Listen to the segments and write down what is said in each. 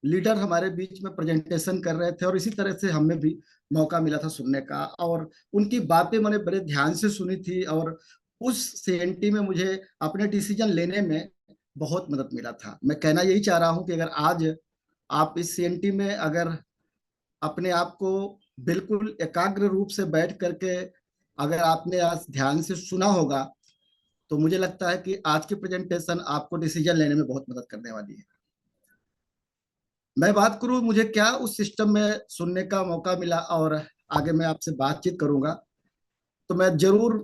Leader हमारे बीच में presentation कर रहे थे और इसी तरह से हमें भी मौका मिला था सुनने का, और उनकी बातें मैंने बड़े ध्यान से सुनी थी, और उस सीएनटी में मुझे अपने डिसीजन लेने में बहुत मदद मिला था। मैं कहना यही चाह रहा हूं कि अगर आज आप इस सीएनटी में अगर अपने आप को बिल्कुल एकाग्र रूप से बैठ करके अगर आपने आज ध्यान से सुना होगा, तो मुझे लगता है कि आज की प्रेजेंटेशन आपको डिसीजन लेने में बहुत मदद करने वाली है। मैं बात करूं मुझे क्या उस सिस्टम में सुनने का मौका मिला और आगे मैं आपसे बातचीत करूंगा, तो मैं जरूर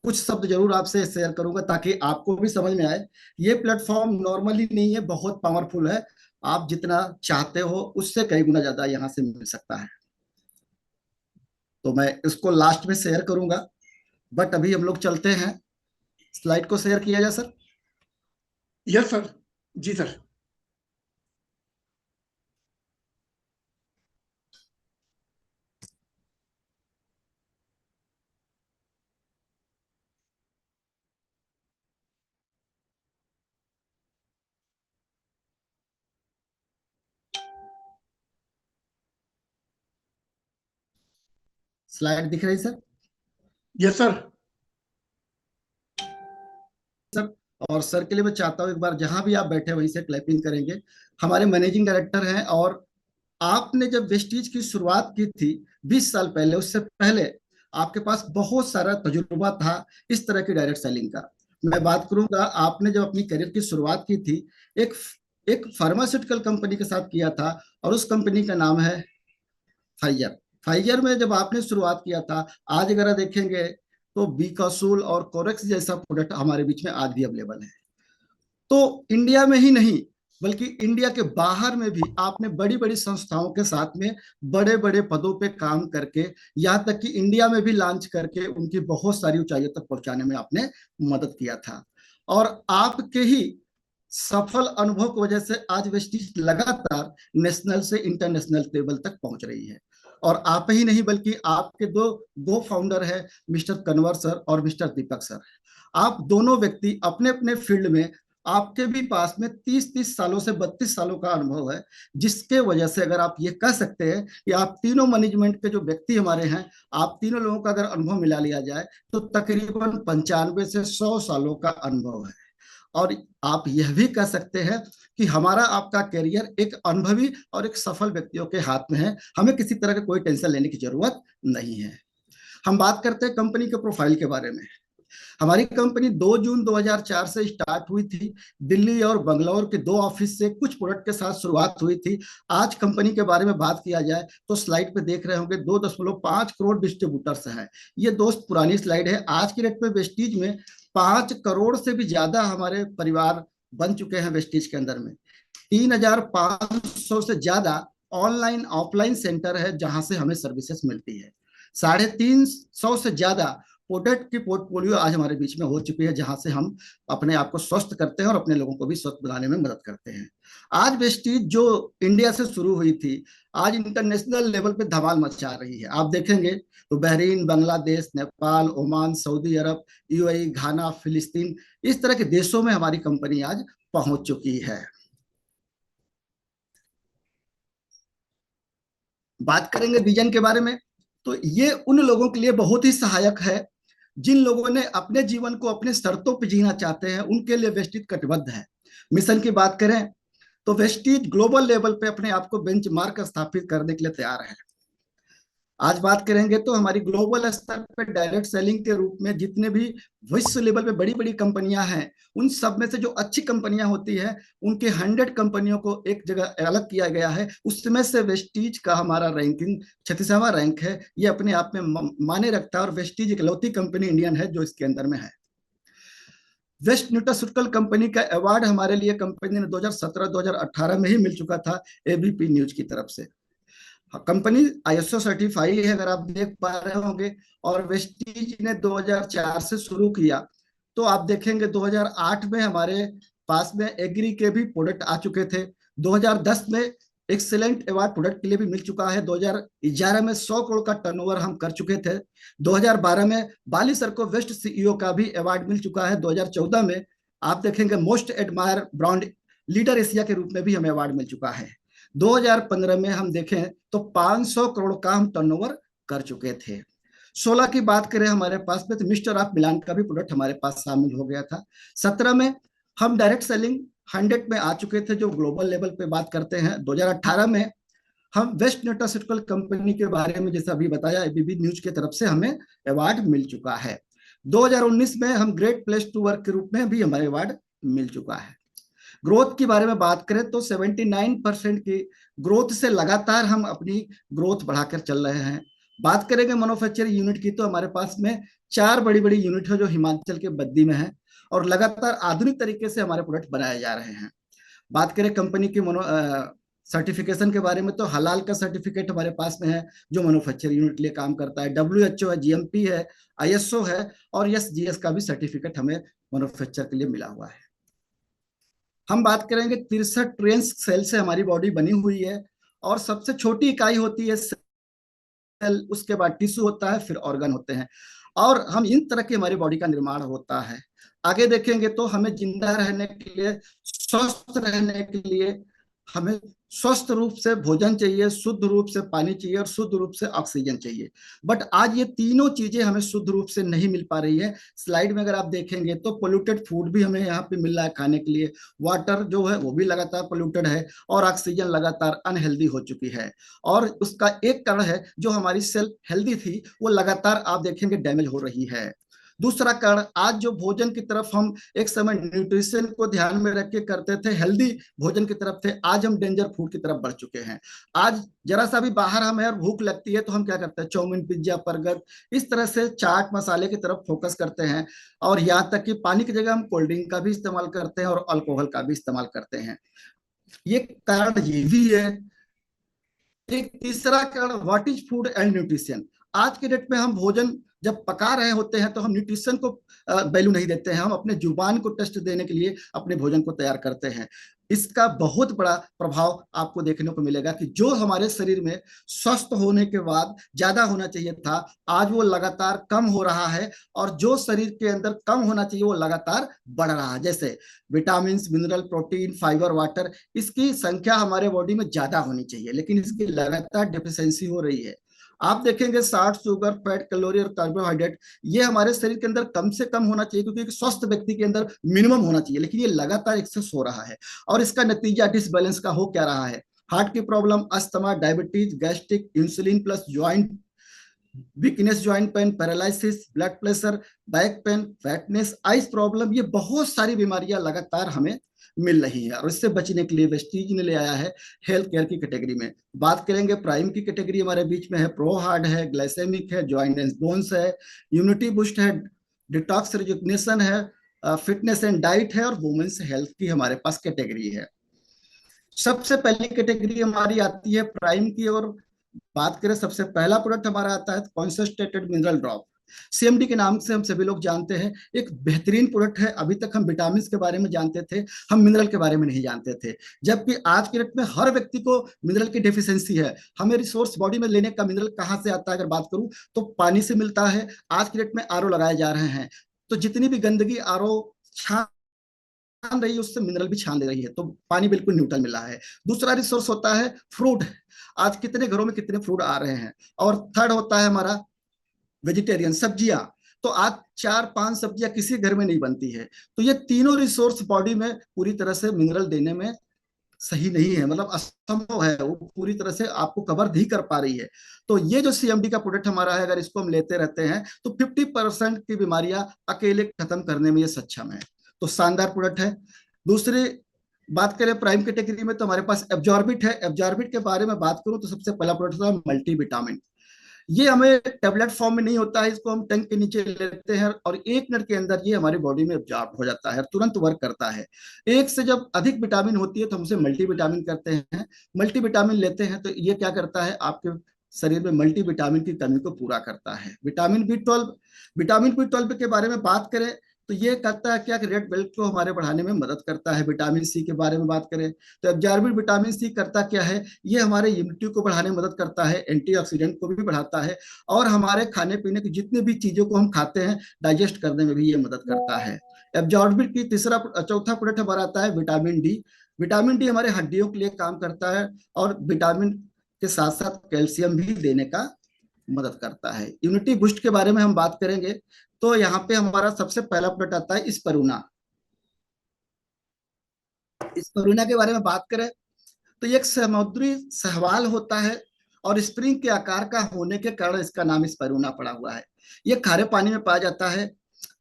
कुछ शब्द जरूर आपसे शेयर करूंगा ताकि आपको भी समझ में आए। ये प्लेटफॉर्म नॉर्मली नहीं है, बहुत पावरफुल है। आप जितना चाहते हो उससे कई गुना ज्यादा यहाँ से मिल सकता है। तो मैं इसको लास्ट में शेयर करूंगा, बट अभी हम लोग चलते हैं। स्लाइड को शेयर किया जाए सर। यस सर, जी सर। स्लाइड दिख रही सर? Yes sir. सर, और सर के लिए मैं चाहता हूँ एक बार जहां भी आप बैठे वहीं से क्लैपिंग करेंगे। हमारे मैनेजिंग डायरेक्टर हैं, और आपने जब वेस्टीज की शुरुआत की थी 20 साल पहले, उससे पहले आपके पास बहुत सारा तजुर्बा था इस तरह की डायरेक्ट सेलिंग का। मैं बात करूंगा, आपने जब अपनी करियर की शुरुआत की थी एक एक फार्मास्यूटिकल कंपनी के साथ किया था, और उस कंपनी का नाम है फाइजर। फाइजर में जब आपने शुरुआत किया था, आज अगर देखेंगे तो बीकासूल और कोरेक्स जैसा प्रोडक्ट हमारे बीच में आज भी अवेलेबल है। तो इंडिया में ही नहीं बल्कि इंडिया के बाहर में भी आपने बड़ी बड़ी संस्थाओं के साथ में बड़े बड़े पदों पे काम करके, यहाँ तक कि इंडिया में भी लॉन्च करके उनकी बहुत सारी ऊंचाइयों तक पहुंचाने में आपने मदद किया था। और आपके ही सफल अनुभव की वजह से आज वेस्टीज लगातार नेशनल से इंटरनेशनल लेवल तक पहुंच रही है। और आप ही नहीं बल्कि आपके दो गो फाउंडर है, मिस्टर कन्वर सर और मिस्टर दीपक सर। आप दोनों व्यक्ति अपने अपने फील्ड में, आपके भी पास में 30-30 सालों से 32 सालों का अनुभव है, जिसके वजह से अगर आप ये कह सकते हैं कि आप तीनों मैनेजमेंट के जो व्यक्ति हमारे हैं, आप तीनों लोगों का अगर अनुभव मिला लिया जाए तो तकरीबन 95 से 100 सालों का अनुभव है। और आप यह भी कह सकते हैं कि हमारा आपका करियर एक अनुभवी और एक सफल व्यक्तियों के हाथ में है। हमें किसी तरह का कोई टेंशन लेने की जरूरत नहीं है। हम बात करते हैं कंपनी के प्रोफाइल के बारे में। हमारी कंपनी 2 जून 2004 से स्टार्ट हुई थी। दिल्ली और बंगलौर के 2 ऑफिस से कुछ प्रोडक्ट के साथ शुरुआत हुई थी। आज कंपनी के बारे में बात किया जाए तो स्लाइड पे देख रहे होंगे 2.5 करोड़ डिस्ट्रीब्यूटर्स हैं। ये दोस्त पुरानी स्लाइड है। आज की डेट में वेस्टीज में 5 करोड़ से भी ज्यादा हमारे परिवार बन चुके हैं। वेस्टीज के अंदर में 3,500 से ज्यादा ऑनलाइन ऑफलाइन सेंटर है जहां से हमें सर्विसेज मिलती है। 350 से ज्यादा प्रोडक्ट की पोर्टफोलियो आज हमारे बीच में हो चुकी है, जहां से हम अपने आप को स्वस्थ करते हैं और अपने लोगों को भी स्वस्थ बनाने में मदद करते हैं। आज वेस्टीज जो इंडिया से शुरू हुई थी, आज इंटरनेशनल लेवल पे धमाल मचा रही है। आप देखेंगे तो बहरीन, बांग्लादेश, नेपाल, ओमान, सऊदी अरब, यूएई, घाना, फिलिस्तीन, इस तरह के देशों में हमारी कंपनी आज पहुंच चुकी है। बात करेंगे विजन के बारे में, तो ये उन लोगों के लिए बहुत ही सहायक है जिन लोगों ने अपने जीवन को अपने शर्तों पर जीना चाहते हैं। उनके लिए वेस्टीज कटिबद्ध है। मिशन की बात करें तो वेस्टीज ग्लोबल लेवल पे अपने आप को बेंचमार्क स्थापित करने के लिए तैयार है। आज बात करेंगे तो हमारी ग्लोबल स्तर पे डायरेक्ट सेलिंग के रूप में जितने भी विश्व लेवल पे बड़ी बड़ी कंपनियां हैं, उन सब में से जो अच्छी कंपनियां होती हैं उनके 100 कंपनियों को एक जगह अलग किया गया है। उसमें से वेस्टीज का हमारा रैंकिंग 36वां रैंक है। ये अपने आप में माने रखता है, और वेस्टीज इकलौती कंपनी इंडियन है जो इसके अंदर में है। वेस्ट न्यूट्रास्यूटिकल कंपनी का अवार्ड हमारे लिए कंपनी ने 2017-2018 में ही मिल चुका था एबीपी न्यूज की तरफ से। कंपनी आईएसओ सर्टिफाइड है, अगर आप देख पा रहे होंगे। और वेस्टीज ने 2004 से शुरू किया, तो आप देखेंगे 2008 में हमारे पास में एग्री के भी प्रोडक्ट आ चुके थे। 2010 में एक्सेलेंट अवार्ड प्रोडक्ट के लिए भी मिल चुका है। 2011 में 100 करोड़ का टर्नओवर हम कर चुके थे। 2012 में बाली सर को बेस्ट सीईओ का भी अवार्ड मिल चुका है। 2014 में आप देखेंगे most admire brand leader Asia के रूप में भी हमें अवार्ड मिल चुका है। 2015 में हम देखें तो 500 करोड़ का हम टर्नओवर कर चुके थे। 16 की बात करें हमारे पास में, तो मिस्टर ऑफ मिलान का भी प्रोडक्ट हमारे पास शामिल हो गया था। 17 में हम डायरेक्ट सेलिंग 100 में आ चुके थे, जो ग्लोबल लेवल पे बात करते हैं। 2018 में हम वेस्ट न्यूट्रास्यूटिकल कंपनी के बारे में जैसा अभी बताया, एबीपी न्यूज की तरफ से हमें अवार्ड मिल चुका है। 2019 में हम ग्रेट प्लेस टू वर्क के रूप में भी हमारे अवार्ड मिल चुका है। ग्रोथ के बारे में बात करें तो 79% की ग्रोथ से लगातार हम अपनी ग्रोथ बढ़ाकर चल रहे हैं। बात करेंगे मैन्युफैक्चरिंग यूनिट की, तो हमारे पास में 4 बड़ी बड़ी यूनिट है जो हिमाचल के बद्दी में है, और लगातार आधुनिक तरीके से हमारे प्रोडक्ट बनाए जा रहे हैं। बात करें कंपनी की सर्टिफिकेशन के बारे में, तो हलाल का सर्टिफिकेट हमारे पास में है जो मैन्युफैक्चरिंग यूनिट के लिए काम करता है। WHO है, GMP है, ISO है, और SGS का भी सर्टिफिकेट हमें मैन्युफैक्चर के लिए मिला हुआ है। हम बात करेंगे 63 ट्रेन सेल से हमारी बॉडी बनी हुई है, और सबसे छोटी इकाई होती है सेल, उसके बाद टिश्यू होता है, फिर ऑर्गन होते हैं, और हम इन तरह की हमारी बॉडी का निर्माण होता है। आगे देखेंगे तो हमें जिंदा रहने के लिए, स्वस्थ रहने के लिए हमें स्वस्थ रूप से भोजन चाहिए, शुद्ध रूप से पानी चाहिए, और शुद्ध रूप से ऑक्सीजन चाहिए। बट आज ये तीनों चीजें हमें शुद्ध रूप से नहीं मिल पा रही है। स्लाइड में अगर आप देखेंगे तो पोल्यूटेड फूड भी हमें यहाँ पे मिल रहा है खाने के लिए, वाटर जो है वो भी लगातार पोल्यूटेड है, और ऑक्सीजन लगातार अनहेल्दी हो चुकी है। और उसका एक कारण है, जो हमारी सेल हेल्दी थी वो लगातार आप देखेंगे डैमेज हो रही है। दूसरा कारण, आज जो भोजन की तरफ हम एक समय न्यूट्रिशन को ध्यान में रख के करते थे, हेल्दी भोजन की तरफ थे, आज हम डेंजर फूड की तरफ बढ़ चुके हैं। आज जरा सा भी बाहर हमें और भूख लगती है तो हम क्या करते हैं, चाउमीन, पिज्जा, बर्गर, इस तरह से चाट मसाले की तरफ फोकस करते हैं, और यहाँ तक कि पानी की जगह हम कोल्ड ड्रिंक का भी इस्तेमाल करते हैं और अल्कोहल का भी इस्तेमाल करते हैं। ये कारण ये भी है। एक तीसरा कारण, what is food and nutrition. आज के डेट में हम भोजन जब पका रहे होते हैं तो हम न्यूट्रिशन को वैल्यू नहीं देते हैं, हम अपने जुबान को टेस्ट देने के लिए अपने भोजन को तैयार करते हैं। इसका बहुत बड़ा प्रभाव आपको देखने को मिलेगा कि जो हमारे शरीर में स्वस्थ होने के बाद ज्यादा होना चाहिए था, आज वो लगातार कम हो रहा है, और जो शरीर के अंदर कम होना चाहिए वो लगातार बढ़ रहा है। जैसे vitamin, mineral, protein, fibre, water, इसकी संख्या हमारे बॉडी में ज्यादा होनी चाहिए, लेकिन इसकी लगातार डिफिशियंसी हो रही है। आप देखेंगे साल्ट, शुगर, फैट, कैलोरी और कार्बोहाइड्रेट, ये हमारे शरीर के अंदर कम से कम होना चाहिए, क्योंकि एक स्वस्थ व्यक्ति के अंदर मिनिमम होना चाहिए, लेकिन ये लगातार एक्सेस हो रहा है। और इसका नतीजा डिसबैलेंस का हो क्या रहा है, हार्ट की problem, asthma, diabetes, gastric, insulin plus joint weakness, joint pain, paralysis, blood pressure, back pain, fatness, ice problem, ये बहुत सारी बीमारियां लगातार हमें मिल रही है। और इससे बचने के लिए वेस्टीज ने ले आया है हेल्थ केयर की कैटेगरी में। बात करेंगे प्राइम की कैटेगरी हमारे बीच में है, प्रो हार्ड है, ग्लाइसेमिक है, जॉइंट एंड बोन्स है, इम्यूनिटी बूस्ट है, डिटॉक्स रिजुवनेशन है, फिटनेस एंड डाइट है, और वुमेन्स हेल्थ की हमारे पास कैटेगरी है। सबसे पहली कैटेगरी हमारी आती है प्राइम की, और बात करें सबसे पहला प्रोडक्ट हमारा आता है कॉन्सेंट्रेटेड मिनरल ड्रॉप। CMD के नाम से हम सभी लोग जानते हैं, एक बेहतरीन प्रोडक्ट है। अभी तक हम विटामिन के बारे में जानते थे, हम मिनरल के बारे में नहीं जानते थे, जबकि आज के डेट में हर व्यक्ति को मिनरल की डेफिशिएंसी है। हमें रिसोर्स बॉडी में लेने का मिनरल कहाँ से आता है, अगर बात करूं तो पानी से मिलता है। आज के डेट में RO लगाए जा रहे हैं, तो जितनी भी गंदगी RO छान रही है उससे मिनरल भी छान ले रही है, तो पानी बिल्कुल न्यूट्रल मिल रहा है। दूसरा रिसोर्स होता है फ्रूट। आज कितने घरों में कितने फ्रूट आ रहे हैं। और थर्ड होता है हमारा वेजिटेरियन, सब्जियां। तो आज 4-5 सब्जियां किसी घर में नहीं बनती है। तो ये तीनों रिसोर्स बॉडी में पूरी तरह से मिनरल देने में सही नहीं है, मतलब असंभव है, वो पूरी तरह से आपको कवर नहीं कर पा रही है। तो ये जो CMD का प्रोडक्ट हमारा है, अगर इसको हम लेते रहते हैं तो 50% की बीमारियां अकेले खत्म करने में ये सक्षम है। तो शानदार प्रोडक्ट है। दूसरी बात करें प्राइम कैटेगरी में, तो हमारे पास एब्जॉर्बिट है। एब्जॉर्बिट के बारे में बात करूं तो सबसे पहला प्रोडक्ट होता है मल्टी विटामिन। ये हमें टेबलेट फॉर्म में नहीं होता है, इसको हम टंग के नीचे लेते हैं और 1 मिनट के अंदर ये हमारी बॉडी में एब्जॉर्ब हो जाता है, तुरंत वर्क करता है। एक से जब अधिक विटामिन होती है तो हम उसे मल्टी विटामिन करते हैं। मल्टी विटामिन लेते हैं तो ये क्या करता है, आपके शरीर में मल्टी विटामिन की कमी को पूरा करता है। विटामिन B12, विटामिन B12 के बारे में बात करें तो ये करता है क्या कि रेड ब्लड को हमारे बढ़ाने में मदद करता है। विटामिन C के बारे में बात करें तो एब्जॉर्बिट विटामिन C करता क्या है, ये हमारे इम्यूनिटी को बढ़ाने में मदद करता है, एंटीऑक्सीडेंट को भी बढ़ाता है, और हमारे खाने पीने की जितने भी चीजों को हम खाते हैं डाइजेस्ट करने में भी ये मदद करता है। एब्जॉर्बिट की चौथा प्रोडक्ट हमारा आता है विटामिन D। विटामिन डी हमारे हड्डियों के लिए काम करता है, और विटामिन के साथ साथ कैल्शियम भी देने का मदद करता है। इम्यूनिटी बूस्ट के बारे में हम बात करेंगे तो यहाँ पे हमारा सबसे पहला प्रोडक्ट आता है स्परुना। स्परुना के बारे में बात करें तो ये एक समुद्री शैवाल होता है, और स्प्रिंग के आकार का होने के कारण इसका नाम स्परुना पड़ा हुआ है। ये खारे पानी में पाया जाता है।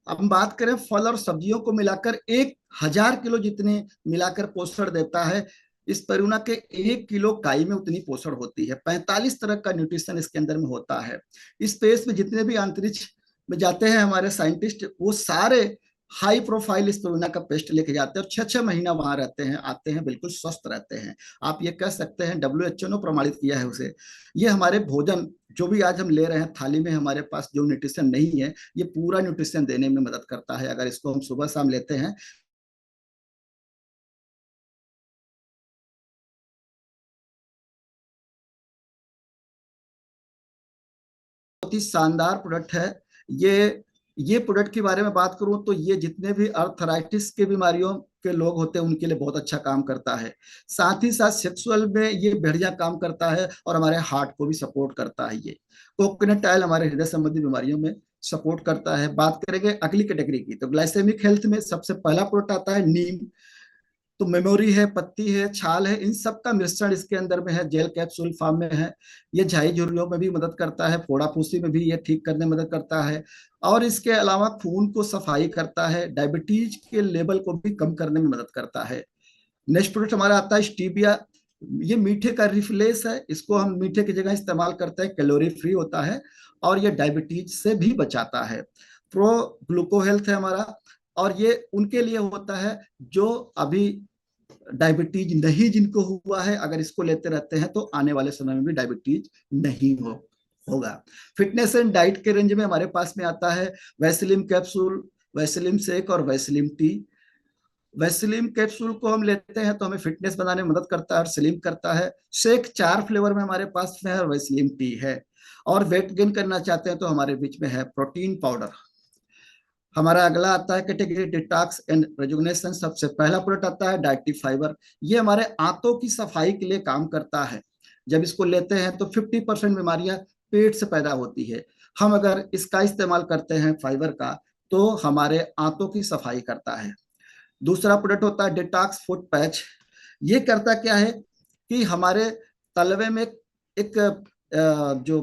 अब हम बात करें, फल और सब्जियों को मिलाकर 1,000 किलो जितने मिलाकर पोषण देता है। इस परुना के 1 किलो काई में उतनी पोषण होती है। 45 तरह का न्यूट्रिशन इसके अंदर में होता है। स्पेस में जितने भी अंतरिक्ष में जाते हैं हमारे साइंटिस्ट, वो सारे हाई प्रोफाइल इस परुना का पेस्ट लेके जाते हैं और 6-6 महीना वहां रहते हैं, आते हैं, बिल्कुल स्वस्थ रहते हैं। आप ये कह सकते हैं WHO ने प्रमाणित किया है उसे। ये हमारे भोजन जो भी आज हम ले रहे हैं थाली में, हमारे पास जो न्यूट्रिशन नहीं है, ये पूरा न्यूट्रिशन देने में मदद करता है अगर इसको हम सुबह शाम लेते हैं। बहुत ही शानदार प्रोडक्ट है ये प्रोडक्ट के बारे में बात करूं तो ये जितने भी अर्थराइटिस के बीमारियों के लोग होते हैं उनके लिए बहुत अच्छा काम करता है। साथ ही साथ सेक्सुअल में ये बढ़िया काम करता है, और हमारे हार्ट को भी सपोर्ट करता है। ये कोकोनट ऑयल हमारे हृदय संबंधी बीमारियों में सपोर्ट करता है। बात करेंगे अगली कैटेगरी की, तो ग्लाइसेमिक हेल्थ में सबसे पहला प्रोडक्ट आता है नीम। तो मेमोरी है, पत्ती है, छाल है, इन सब का मिश्रण इसके अंदर में है, जेल कैप्सूल फॉर्म में है। ये झाई झुर्रियों में भी मदद करता है, फोड़ा फूसी में भी ये ठीक करने में मदद करता है, और इसके अलावा खून को सफाई करता है, डायबिटीज के लेवल को भी कम करने में मदद करता है। नेक्स्ट प्रोडक्ट हमारा आता है स्टीविया। ये मीठे का रिफ्लेस है, इसको हम मीठे की जगह इस्तेमाल करते हैं, कैलोरी फ्री होता है, और ये डायबिटीज से भी बचाता है। प्रो ग्लूको हेल्थ है हमारा, और ये उनके लिए होता है जो अभी डायबिटीज नहीं जिनको हुआ है, अगर इसको लेते रहते हैं तो आने वाले समय में भी डायबिटीज नहीं होगा। फिटनेस एंड डाइट के रेंज में हमारे पास में आता है वैसलीम कैप्सूल, वैसलीम शेक और वैसलीम टी। वैसलीम कैप्सूल को हम लेते हैं तो हमें फिटनेस बनाने में मदद करता है और स्लिम करता है। शेक 4 फ्लेवर में हमारे पास में है, और वैसलीम टी है। और वेट गेन करना चाहते हैं तो हमारे बीच में है प्रोटीन पाउडर। हमारा अगला आता है कैटेगरी डिटॉक्स एंड रेजुविनेशन। सबसे पहला प्रोडक्ट आता है डाइटरी फाइबर। ये हमारे आंतों की सफाई के लिए काम करता है। जब इसको लेते हैं तो 50% बीमारियां पेट से पैदा होती है। हम अगर इसका इस्तेमाल करते हैं फाइबर का, तो हमारे आंतों की सफाई करता है। दूसरा प्रोडक्ट होता है डिटॉक्स फुट पैच। ये करता क्या है कि हमारे तलवे में एक जो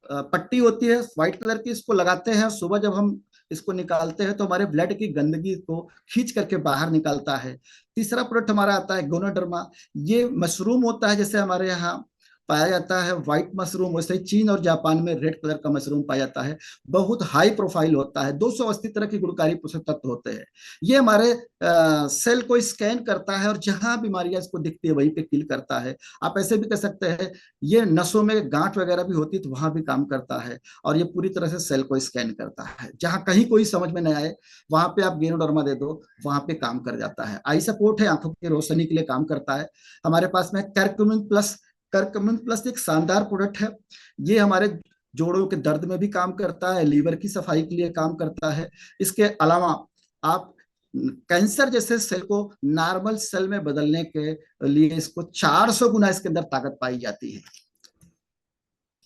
पट्टी होती है व्हाइट कलर की, इसको लगाते हैं, सुबह जब हम इसको निकालते हैं तो हमारे ब्लड की गंदगी को खींच करके बाहर निकालता है। तीसरा प्रोडक्ट हमारा आता है गोनाडर्मा। ये मशरूम होता है, जैसे हमारे यहाँ पाया जाता है व्हाइट मशरूम, वैसे ही चीन और जापान में रेड कलर का मशरूम पाया जाता है। बहुत हाई प्रोफाइल होता है, 280 तरह के गुणकारी पोषक तत्व होते हैं। ये हमारे सेल को स्कैन करता है, और जहां बीमारियां इसको दिखती है वहीं पे किल करता है। आप ऐसे भी कह सकते हैं ये नसों में गांठ वगैरह भी होती है तो वहां भी काम करता है, और ये पूरी तरह से सेल को स्कैन करता है। जहां कहीं कोई समझ में नहीं आए वहां पे आप गेनोडर्मा दे दो, वहां पे काम कर जाता है। आई सपोर्ट है, आंखों की रोशनी के लिए काम करता है। हमारे पास में करक्यूमिन प्लस। करक्यूमिन प्लस एक शानदार प्रोडक्ट है। ये हमारे जोड़ों के दर्द में भी काम करता है, लीवर की सफाई के लिए काम करता है। इसके अलावा आप कैंसर जैसे सेल को नॉर्मल सेल में बदलने के लिए इसको 400 गुना इसके अंदर ताकत पाई जाती है।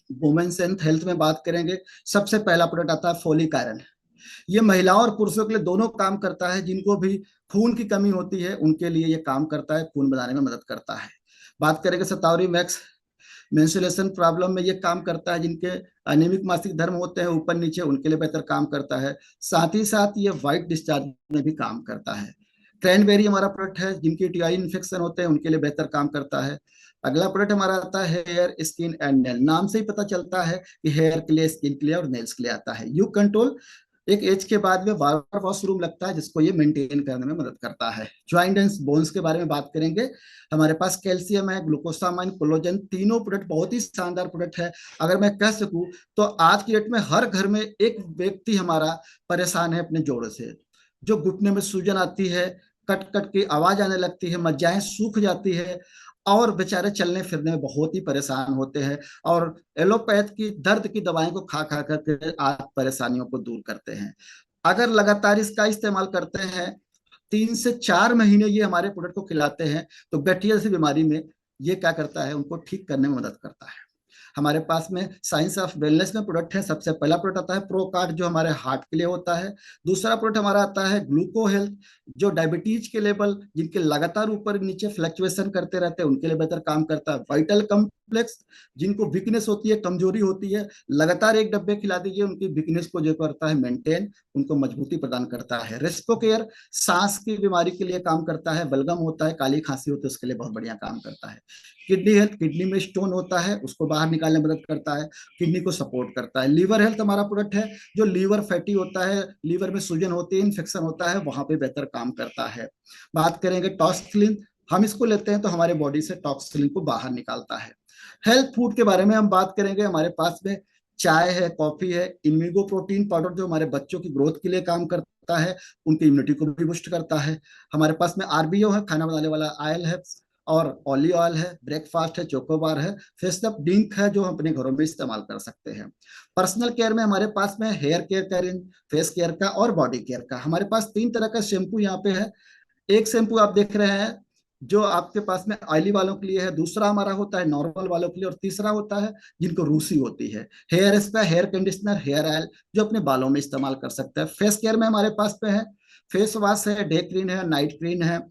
वुमेन्स एंड हेल्थ में बात करेंगे, सबसे पहला प्रोडक्ट आता है फोलिक आयरन। ये महिलाओं और पुरुषों के लिए दोनों काम करता है। जिनको भी खून की कमी होती है उनके लिए ये काम करता है, खून बनाने में मदद करता है। बात करेंगे शतावरी मैक्स। मेंस्ट्रुएशन प्रॉब्लम में ये काम करता है, जिनके अनियमित मासिक धर्म होते हैं ऊपर नीचे, उनके लिए बेहतर काम करता है। साथ ही साथ ये व्हाइट डिस्चार्ज में भी काम करता है। क्रैनबेरी हमारा प्रोडक्ट है, जिनके टीआई इन्फेक्शन होते हैं उनके लिए बेहतर काम करता है। अगला प्रोडक्ट हमारा आता है हेयर स्किन एंड नेल। नाम से ही पता चलता है कि हेयर के लिए, स्किन के लिए और नेल्स के लिए आता है। यू कंट्रोल एक एज के बाद में बार बार वॉशरूम लगता है, जिसको ये मेंटेन करने में मदद करता है। ज्वाइंट एंड बोन्स के बारे में बात करेंगे। हमारे पास कैल्शियम है, ग्लूकोसामाइन, कोलोजन, तीनों प्रोडक्ट बहुत ही शानदार प्रोडक्ट है। अगर मैं कह सकूं तो आज की डेट में हर घर में एक व्यक्ति हमारा परेशान है अपने जोड़ों से। जो घुटने में सूजन आती है, कट कट के आवाज आने लगती है, मज्जाएं सूख जाती है, और बेचारे चलने फिरने में बहुत ही परेशान होते हैं, और एलोपैथ की दर्द की दवाएं को खा खा करके आप परेशानियों को दूर करते हैं। अगर लगातार इसका इस्तेमाल करते हैं 3 से 4 महीने ये हमारे प्रोडक्ट को खिलाते हैं तो गठिया जैसी बीमारी में ये क्या करता है, उनको ठीक करने में मदद करता है। हमारे पास में साइंस ऑफ वेलनेस में प्रोडक्ट है। सबसे पहला प्रोडक्ट आता है प्रो कार्ड, जो हमारे हार्ट के लिए होता है। दूसरा प्रोडक्ट हमारा आता है ग्लूको हेल्थ, जो डायबिटीज के लेवल जिनके लगातार ऊपर नीचे फ्लक्चुएशन करते रहते हैं उनके लिए बेहतर काम करता है। वाइटल कम्प्लेक्स, जिनको वीकनेस होती है, कमजोरी होती है, लगातार एक डब्बे खिला दीजिए, उनकी वीकनेस को जो करता है मेंटेन, उनको मजबूती प्रदान करता है। रेस्पो केयर सांस की बीमारी के लिए काम करता है। बलगम होता है, काली खांसी होती है, उसके लिए बहुत बढ़िया काम करता है। किडनी हेल्थ, किडनी में स्टोन होता है उसको बाहर निकालने में मदद करता है, किडनी को सपोर्ट करता है। लीवर हेल्थ हमारा प्रोडक्ट है, जो लीवर फैटी होता है, लीवर में सूजन होती है, इन्फेक्शन होता है, वहां पे बेहतर काम करता है। बात करेंगे टॉक्सिलिन, हम इसको लेते हैं तो हमारे बॉडी से टॉक्सिलिन को बाहर निकालता है। हेल्थ फूड के बारे में हम बात करेंगे, हमारे पास में चाय है, कॉफी है, इमिगो प्रोटीन पाउडर जो हमारे बच्चों की ग्रोथ के लिए काम करता है, उनकी इम्यूनिटी को भी बूस्ट करता है। हमारे पास में आरबीओ है, खाना बनाने वाला ऑयल है, और ऑलिव ऑयल है, ब्रेकफास्ट है, चोकोबार है, फेसअप ड्रिंक है, जो हम अपने घरों में इस्तेमाल कर सकते हैं। पर्सनल केयर में हमारे पास में हेयर केयर का रेंज, फेस केयर का और बॉडी केयर का। हमारे पास 3 तरह का शैम्पू यहाँ पे है। एक शैम्पू आप देख रहे हैं जो आपके पास में ऑयली वालों के लिए है, दूसरा हमारा होता है नॉर्मल वालों के लिए, और तीसरा होता है जिनको रूसी होती है। Hair spray, hair conditioner, hair oil, जो अपने बालों में इस्तेमाल कर सकते हैं। फेस केयर में हमारे पास में है फेस वॉश है, डे क्रीम है, नाइट क्रीम है,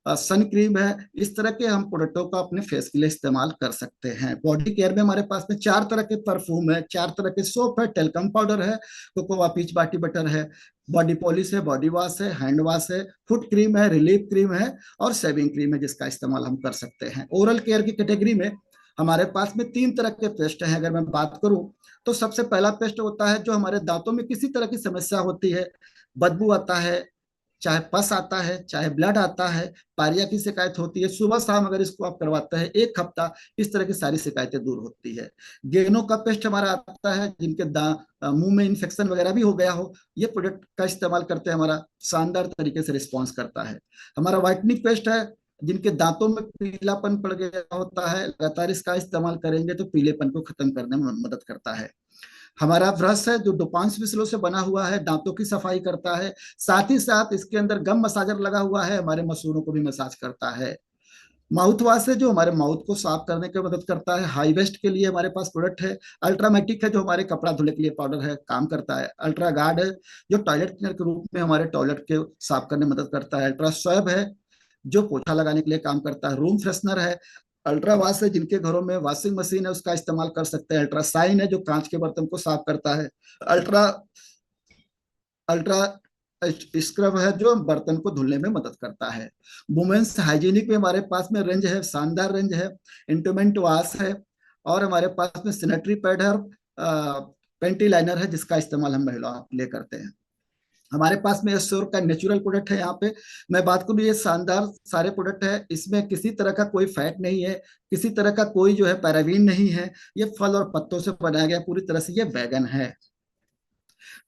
सन क्रीम है। इस तरह के हम प्रोडक्टों का अपने फेस के लिए इस्तेमाल कर सकते हैं। बॉडी केयर में हमारे पास में 4 तरह के परफ्यूम है, 4 तरह के सोप है, टेल्कम पाउडर है, कोकोआ पीच बाटी बटर है, बॉडी पॉलिश है, बॉडी वॉश है, हैंड वॉश है, फुट क्रीम है, रिलीफ क्रीम है, और शेविंग क्रीम है, जिसका इस्तेमाल हम कर सकते हैं। ओरल केयर की कैटेगरी में हमारे पास में 3 तरह के पेस्ट हैं। अगर मैं बात करूं तो सबसे पहला पेस्ट होता है जो हमारे दांतों में किसी तरह की समस्या होती है, बदबू आता है, चाहे पस आता है, चाहे ब्लड आता है, पारिया की शिकायत होती है, सुबह शाम अगर इसको आप करवाते हैं 1 हफ्ता, इस तरह की सारी शिकायतें दूर होती है। गेनो का पेस्ट हमारा आता है जिनके मुंह में इन्फेक्शन वगैरह भी हो गया हो, ये प्रोडक्ट का इस्तेमाल करते हैं, हमारा शानदार तरीके से रिस्पॉन्स करता है। हमारा व्हाइटनिंग पेस्ट है, जिनके दांतों में पीलापन पड़ गया होता है, लगातार इसका इस्तेमाल करेंगे तो पीलेपन को खत्म करने में मदद करता है। हमारा ब्रश है जो डुपांस मिसलों से बना हुआ है, दांतों की सफाई करता है, साथ ही साथ इसके अंदर गम मसाजर लगा हुआ है, हमारे मसूड़ों को भी मसाज करता है। माउथ वॉश है जो हमारे माउथ को साफ करने की मदद करता है। हाई वेस्ट के लिए हमारे पास प्रोडक्ट है। अल्ट्रामेटिक है जो हमारे कपड़ा धुलने के लिए पाउडर है, काम करता है। अल्ट्रा गार्ड है जो टॉयलेट क्लीनर के रूप में हमारे टॉयलेट के साफ करने में मदद करता है। अल्ट्रा स्वैब है जो पोछा लगाने के लिए काम करता है। रूम फ्रेशनर है। अल्ट्रा वाश है जिनके घरों में वॉशिंग मशीन है उसका इस्तेमाल कर सकते हैं। अल्ट्रा साइन है जो कांच के बर्तन को साफ करता है। अल्ट्रा अल्ट्रा स्क्रब है जो बर्तन को धुलने में मदद करता है। वुमेन्स हाइजीनिक में हमारे पास में रेंज है, शानदार रेंज है। इंटोमेंट वाश है, और हमारे पास में सैनिटरी पैड है, पेंटी लाइनर है, जिसका इस्तेमाल हम महिला के लिए करते हैं। हमारे पास में श्योर का नेचुरल प्रोडक्ट है। यहाँ पे मैं बात करूँ, ये शानदार सारे प्रोडक्ट है, इसमें किसी तरह का कोई फैट नहीं है, किसी तरह का कोई जो है पैराबीन नहीं है, ये फल और पत्तों से बनाया गया, पूरी तरह से ये बैगन है।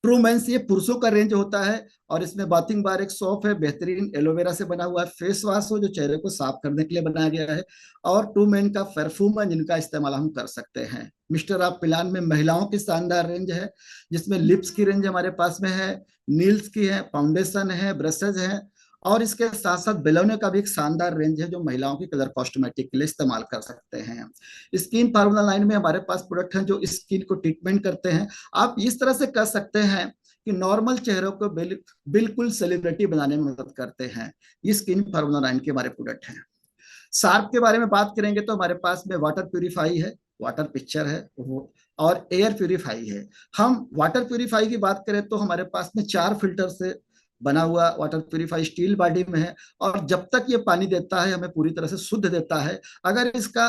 ट्रू मेंस ये पुरुषों का रेंज होता है, और इसमें बाथिंग बार एक सॉप है, बेहतरीन एलोवेरा से बना हुआ है। फेस वॉश हो जो चेहरे को साफ करने के लिए बनाया गया है, और ट्रू मेन का परफ्यूम है जिनका इस्तेमाल हम कर सकते हैं। मिस्टर ऑफ पिलान में महिलाओं की शानदार रेंज है, जिसमें लिप्स की रेंज हमारे पास में है, नील्स की है, फाउंडेशन है, ब्रशेज है, और इसके साथ साथ बेलोने का भी एक शानदार रेंज है जो महिलाओं की कलर कॉस्मेटिक के लिए इस्तेमाल कर सकते हैं। स्किन फार्मूला लाइन में हमारे पास प्रोडक्ट हैं जो स्किन को ट्रीटमेंट करते हैं। आप इस तरह से कर सकते हैं कि नॉर्मल चेहरों को बिल्कुल सेलिब्रिटी बनाने में मदद करते हैं। ये स्किन फार्मूला लाइन के हमारे प्रोडक्ट हैं। शार्प के बारे में बात करेंगे तो हमारे पास में वाटर प्यूरिफाई है, वाटर पिक्चर है वो, और एयर प्यूरिफाई है। हम वाटर प्यूरिफाई की बात करें तो हमारे पास में 4 फिल्टर से बना हुआ वाटर प्यूरिफाई स्टील बॉडी में है, और जब तक ये पानी देता है हमें पूरी तरह से शुद्ध देता है। अगर इसका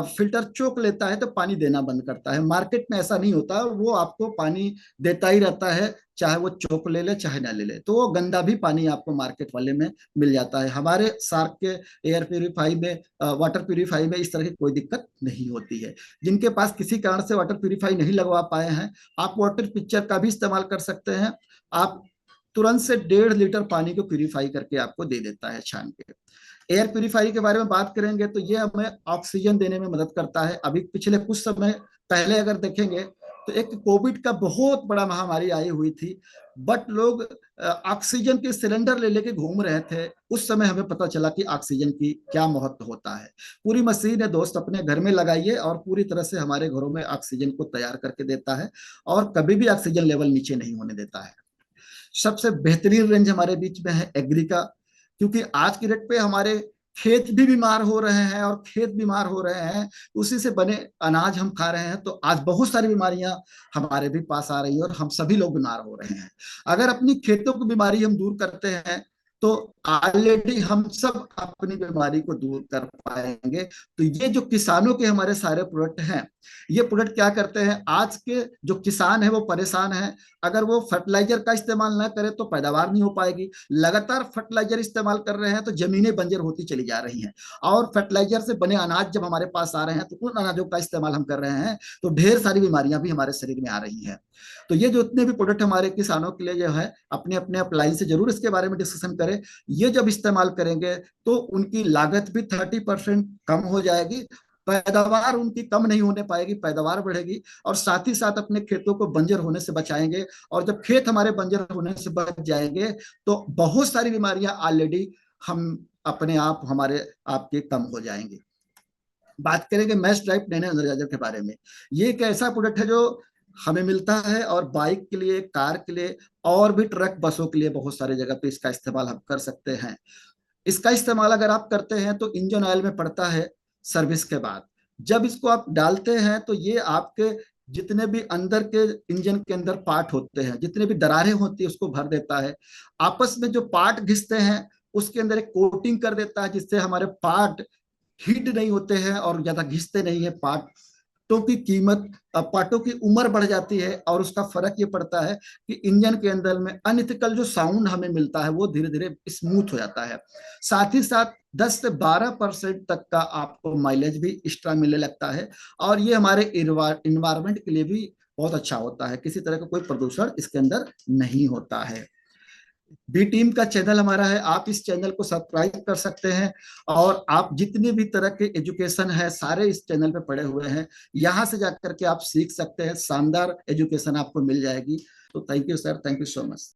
फिल्टर चोक लेता है तो पानी देना बंद करता है। मार्केट में ऐसा नहीं होता, वो आपको पानी देता ही रहता है, चाहे वो चोक ले ले चाहे ना ले ले, तो वो गंदा भी पानी आपको मार्केट वाले में मिल जाता है। हमारे शार्क के एयर प्यूरिफाई में, वाटर प्यूरिफाई में इस तरह की कोई दिक्कत नहीं होती है। जिनके पास किसी कारण से वाटर प्यूरिफाई नहीं लगवा पाए हैं, आप वाटर पिक्चर का भी इस्तेमाल कर सकते हैं। आप तुरंत से 1.5 लीटर पानी को प्यूरिफाई करके आपको दे देता है छान के। एयर प्यूरिफाई के बारे में बात करेंगे तो ये हमें ऑक्सीजन देने में मदद करता है। अभी पिछले कुछ समय पहले अगर देखेंगे तो एक कोविड का बहुत बड़ा महामारी आई हुई थी, बट लोग ऑक्सीजन के सिलेंडर ले लेके घूम रहे थे। उस समय हमें पता चला कि ऑक्सीजन की क्या महत्व होता है। पूरी मशीन है दोस्त, अपने घर में लगाइए और पूरी तरह से हमारे घरों में ऑक्सीजन को तैयार करके देता है और कभी भी ऑक्सीजन लेवल नीचे नहीं होने देता है। सबसे बेहतरीन रेंज हमारे बीच में है एग्री का, क्योंकि आज की डेट पे हमारे खेत भी बीमार हो रहे हैं और खेत बीमार हो रहे हैं, उसी से बने अनाज हम खा रहे हैं, तो आज बहुत सारी बीमारियां हमारे भी पास आ रही है और हम सभी लोग बीमार हो रहे हैं। अगर अपनी खेतों की बीमारी हम दूर करते हैं तो ऑलरेडी हम सब अपनी बीमारी को दूर कर पाएंगे। तो ये जो किसानों के हमारे सारे प्रोडक्ट हैं, ये प्रोडक्ट क्या करते हैं, आज के जो किसान है वो परेशान है। अगर वो फर्टिलाइजर का इस्तेमाल ना करे तो पैदावार नहीं हो पाएगी। लगातार फर्टिलाइजर इस्तेमाल कर रहे हैं तो जमीनें बंजर होती चली जा रही हैं, और फर्टिलाइजर से बने अनाज जब हमारे पास आ रहे हैं तो उन अनाजों का इस्तेमाल हम कर रहे हैं, तो ढेर सारी बीमारियां भी हमारे शरीर में आ रही हैं। तो ये जो इतने भी प्रोडक्ट हमारे किसानों के लिए जो है, अपने अपने अप्लाई से जरूर इसके बारे में डिस्कशन करें। ये जब इस्तेमाल करेंगे तो उनकी लागत भी 30% कम हो जाएगी, पैदावार उनकी कम नहीं होने पाएगी, पैदावार बढ़ेगी, और साथ ही साथ अपने खेतों को बंजर होने से बचाएंगे। और जब खेत हमारे बंजर होने से बच जाएंगे तो बहुत सारी बीमारियां ऑलरेडी हम अपने आप हमारे आपके कम हो जाएंगे। बात करेंगे मैश ड्राइव नैनो एनर्जाइजर के बारे में। ये एक ऐसा प्रोडक्ट है जो हमें मिलता है और बाइक के लिए, कार के लिए और भी ट्रक बसों के लिए बहुत सारे जगह पे इसका इस्तेमाल हम कर सकते हैं। इसका इस्तेमाल अगर आप करते हैं तो इंजन ऑयल में पड़ता है सर्विस के बाद। जब इसको आप डालते हैं तो ये आपके जितने भी अंदर के इंजन के अंदर पार्ट होते हैं, जितने भी दरारें होती है उसको भर देता है। आपस में जो पार्ट घिसते हैं उसके अंदर एक कोटिंग कर देता है, जिससे हमारे पार्ट हीट नहीं होते हैं और ज्यादा घिसते नहीं है। पार्टों की कीमत, पार्टों की उम्र बढ़ जाती है, और उसका फर्क ये पड़ता है कि इंजन के अंदर में अनइथिकल जो साउंड हमें मिलता है वो धीरे धीरे स्मूथ हो जाता है। साथ ही साथ 10 से 12% तक का आपको माइलेज भी एक्स्ट्रा मिलने लगता है, और ये हमारे इन्वायरमेंट के लिए भी बहुत अच्छा होता है। किसी तरह का कोई प्रदूषण इसके अंदर नहीं होता है। बी टीम का चैनल हमारा है, आप इस चैनल को सब्सक्राइब कर सकते हैं, और आप जितने भी तरह के एजुकेशन है सारे इस चैनल पे पड़े हुए हैं। यहाँ से जाकर के आप सीख सकते हैं, शानदार एजुकेशन आपको मिल जाएगी। तो thank you sir, thank you so much.